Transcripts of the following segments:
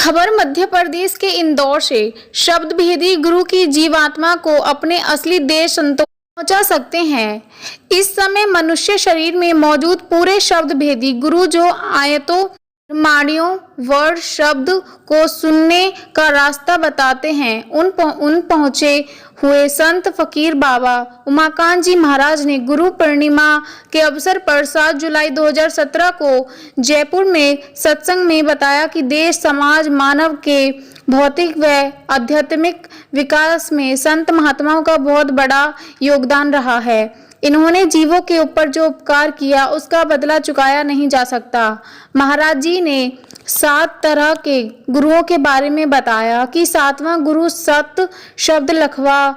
खबर मध्य प्रदेश के इंदौर से। शब्द भेदी गुरु की जीवात्मा को अपने असली देश संतोष पहुंचा सकते हैं। इस समय मनुष्य शरीर में मौजूद पूरे शब्द भेदी गुरु जो आयतों माणियों वर्ड शब्द को सुनने का रास्ता बताते हैं, उन पहुंचे हुए संत फकीर बाबा उमाकांत जी महाराज ने गुरु पूर्णिमा के अवसर पर 7 जुलाई 2017 को जयपुर में सत्संग में बताया कि देश समाज मानव के भौतिक व आध्यात्मिक विकास में संत महात्माओं का बहुत बड़ा योगदान रहा है। इन्होंने जीवों के ऊपर जो उपकार किया उसका बदला चुकाया नहीं जा सकता। महाराज जी ने 7 तरह के गुरुओं के बारे में बताया कि 7वां गुरु सत शब्द लखवा,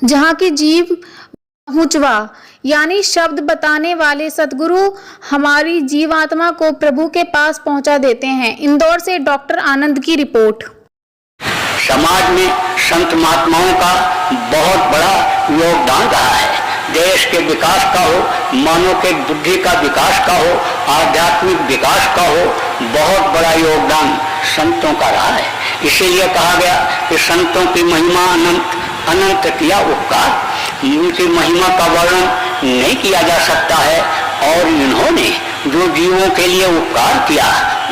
जहाँ की जीव पहुँचवा, यानी शब्द बताने वाले सतगुरु हमारी जीवात्मा को प्रभु के पास पहुँचा देते हैं। इंदौर से डॉक्टर आनंद की रिपोर्ट। समाज में संत महात्माओं का बहुत बड़ा योगदान रहा है। देश के विकास का हो, मानव के बुद्धि का विकास का हो, आध्यात्मिक विकास का हो, बहुत बड़ा योगदान संतों का रहा है। इसीलिए कहा गया कि संतों की महिमा अनंत, अनंत किया उपकार। उनकी महिमा का वर्णन नहीं किया जा सकता है और इन्होंने जो जीवों के लिए उपकार किया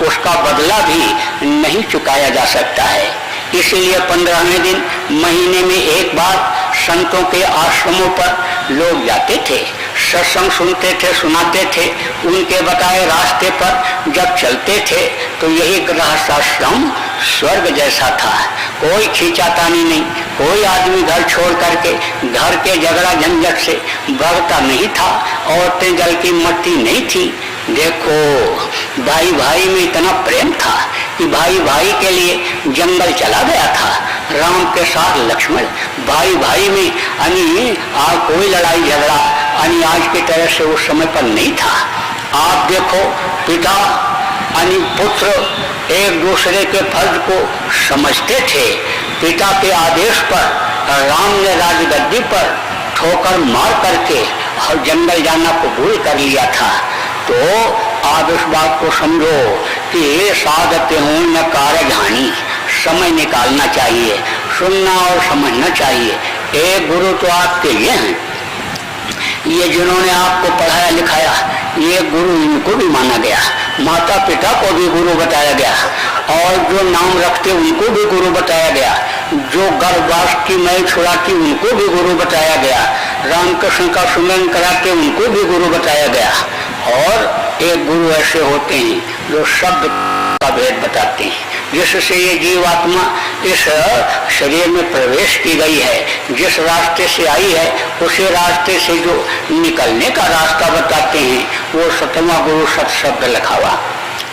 उसका बदला भी नहीं चुकाया जा सकता है। इसलिए 15वें दिन महीने में एक बार संतों के आश्रमों पर लोग जाते थे, सत्संग सुनते थे, सुनाते थे। उनके बताए रास्ते पर जब चलते थे तो यही गृहस्थाश्रम स्वर्ग जैसा था। कोई खींचातानी नहीं, कोई आदमी घर छोड़ करके घर के झगड़ा झंझट से भागता नहीं था। औरतें जल की मट्टी नहीं थी। देखो, भाई भाई में इतना प्रेम था कि भाई भाई के लिए जंगल चला गया था। राम के साथ लक्ष्मण, भाई भाई में कोई लड़ाई झगड़ा आज की तरह से उस समय पर नहीं था। आप देखो, पिता पुत्र एक दूसरे के फर्ज को समझते थे। पिता के आदेश पर राम ने राजगद्दी पर ठोकर मार करके और जंगल जाना कबूल कर लिया था। तो आप इस बात को समझो कि साधते हूँ न कारधानी, समय निकालना चाहिए, सुनना और समझना चाहिए। एक गुरु तो आपके ये हैं, ये जिन्होंने आपको पढ़ाया लिखाया, ये गुरु इनको भी माना गया। माता पिता को भी गुरु बताया गया और जो नाम रखते उनको भी गुरु बताया गया। जो गर्भवास की मैल छुड़ाती उनको भी गुरु बताया गया। रामकृष्ण का सुमरन कराते उनको भी गुरु बताया गया। और एक गुरु ऐसे होते हैं जो शब्द का भेद बताते हैं, जिससे ये जीवात्मा इस शरीर में प्रवेश की गई है। जिस रास्ते से आई है उसी रास्ते से जो निकलने का रास्ता बताते हैं वो 7वां गुरु सत शब्द लखावा,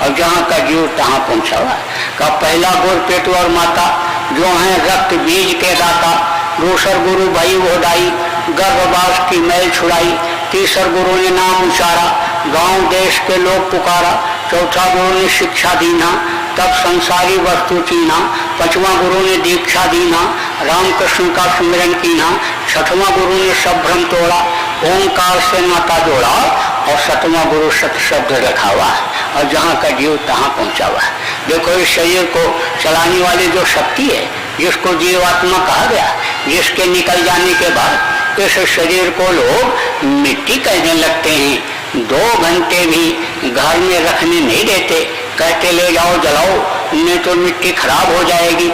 और जहाँ का जीव तहाँ पहुँचावा। का पहला गुरु पेटू और माता जो है रक्त बीज के दाता। दूसर गुरु भाई वोदाई, गर्भवास की मैल छुड़ाई। तीसर गुरु ने नाम उचारा, गांव देश के लोग पुकारा। चौथा गुरु ने शिक्षा दीना, तब संसारी वस्तु चीना। 5वां गुरु ने दीक्षा दीना, रामकृष्ण का सुमिरन कीना। 6वां गुरु ने सब भ्रम तोड़ा, ओंकार से नाता जोड़ा। और 7वां गुरु सत शब्द रखावा, और जहाँ का जीव तहाँ पहुँचावा। देखो, इस शरीर को चलाने वाली जो शक्ति है, जिसको जीवात्मा कहा गया, जिसके निकल जाने के बाद इस शरीर को लोग मिट्टी कहने लगते हैं। 2 घंटे भी घर में रखने नहीं देते, कहते ले जाओ जलाओ, नहीं तो मिट्टी खराब हो जाएगी।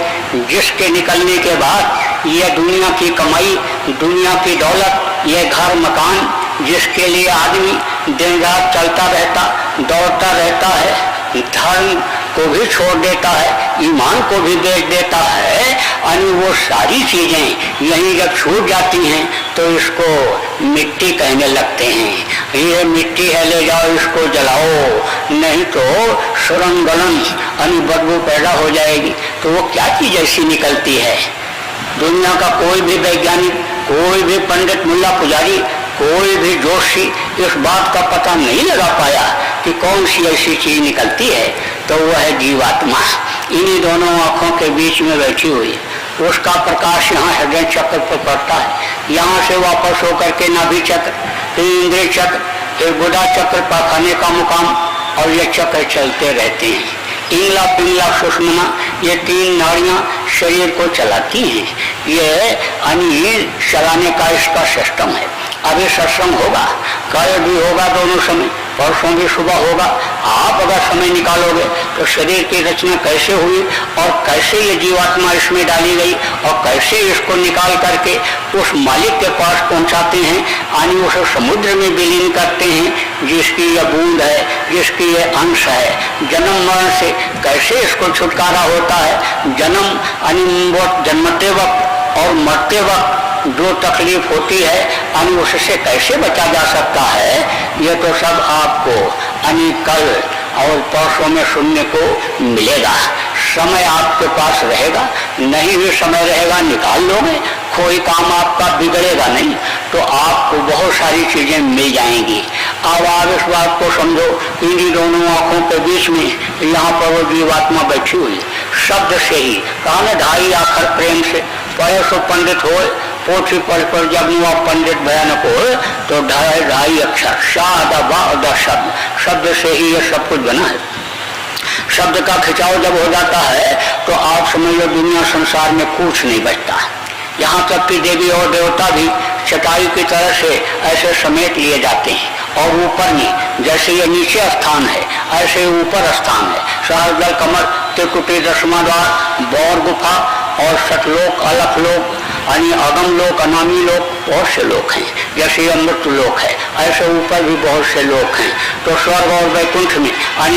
जिसके निकलने के बाद यह दुनिया की कमाई, दुनिया की दौलत, यह घर मकान, जिसके लिए आदमी दिन रात चलता रहता, दौड़ता रहता है, धर्म को भी छोड़ देता है, ईमान को भी बेच देता है, वो सारी चीजें यहीं जब छूट जाती हैं तो इसको मिट्टी कहने लगते हैं। ये मिट्टी है, ले जाओ इसको जलाओ, नहीं तो सुरंग गलन बदबू पैदा हो जाएगी। तो वो क्या चीज ऐसी निकलती है? दुनिया का कोई भी वैज्ञानिक, कोई भी पंडित, मुल्ला पुजारी, कोई भी जोशी इस बात का पता नहीं लगा पाया कि कौन सी ऐसी चीज निकलती है। तो वह है जीवात्मा, इन्हीं दोनों आंखों के बीच में बैठी हुई। उसका प्रकाश यहाँ हृदय चक्र पर पड़ता है, यहाँ से वापस होकर के नाभि चक्र, फिर इंद्रिय चक्र, फिर गुदा चक्र, पाखाने का मुकाम, और ये चक्र चलते रहते हैं। इंगला पिंगला सुषुम्ना, ये 3 नाड़ियां शरीर को चलाती हैं। ये चलाने का इसका सिस्टम है। अभी सत्संग होगा, कल भी होगा, दोनों समय, परसों भी सुबह होगा। आप अगर समय निकालोगे तो शरीर की रचना कैसे हुई और कैसे ये जीवात्मा इसमें डाली गई और कैसे इसको निकाल करके उस मालिक के पास पहुंचाते हैं, यानी उसे समुद्र में विलीन करते हैं, जिसकी यह बूंद है, जिसकी यह अंश है। जन्म मरण से कैसे इसको छुटकारा होता है, जन्मते वक्त और मरते वक्त जो तकलीफ होती है उससे कैसे बचा जा सकता है, ये तो सब आपको कल और परसों में सुनने को मिलेगा। समय आपके पास रहेगा, नहीं भी समय रहेगा निकाल लोगे, कोई काम आपका बिगड़ेगा नहीं, तो आपको बहुत सारी चीजें मिल जाएंगी। अब आप इस बात को समझो, इन्हीं दोनों आंखों के बीच में यहाँ पर वो जीवात्मा बैठी हुई, शब्द से ही कहा न 2.5 अक्षर प्रेम से पढ़े सो पंडित हो, पोथी पढ़ पर जब वह पंडित भयानक हो तो 2.5 अक्षर शाद शब्द से ही ये सब कुछ बना है। शब्द का खिंचाव जब हो जाता है तो आप समझ लो दुनिया संसार में कुछ नहीं बचता। यहाँ तक कि देवी और देवता भी चटाई की तरह से ऐसे समेट लिए जाते हैं, और ऊपर नहीं, जैसे ये नीचे स्थान है ऐसे ऊपर स्थान है। सहस्रदल कमल, त्रिकुटी, दशमा द्वार, बौर गुफा और सतलोक, अलखलोक, अगम लोक, अनामी लोक, बहुत से लोक हैं। जैसे ये मृत्यु लोक है ऐसे ऊपर भी बहुत से लोक हैं। तो स्वर्ग और वैकुंठ में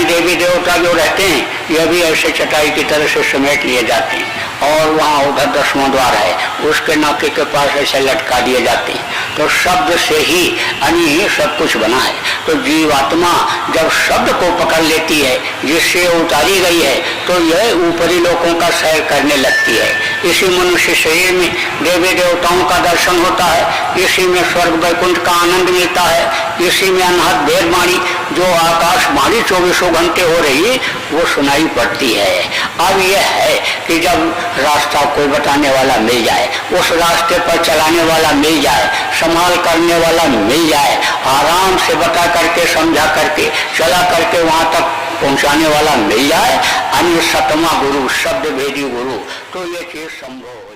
देवी देवता जो रहते हैं यह भी ऐसे चटाई की तरह से समेट लिए जाते हैं, और वहाँ उधर 10वां द्वार है, उसके नाके के पास ऐसे लटका दिए जाते हैं। तो शब्द से ही ये सब कुछ बना है। तो जीवात्मा जब शब्द को पकड़ लेती है, जिससे उतारी गई है, तो यह ऊपरी लोकों का सैर करने लगती है। इसी मनुष्य शरीर में देवी देवताओं का दर्शन होता है, इसी में स्वर्ग वैकुंठ का आनंद मिलता है, इसी में अनहद वेदवाणी जो आकाशवाणी 24 घंटे हो रही वो सुनाई पड़ती है। अब यह है कि जब रास्ता कोई बताने वाला मिल जाए, उस रास्ते पर चलाने वाला मिल जाए, संभाल करने वाला मिल जाए, आराम से बता करके समझा करके चला करके वहाँ तक पहुँचाने वाला मिल जाए, 7वां गुरु, शब्द भेदी गुरु, तो ये चीज संभव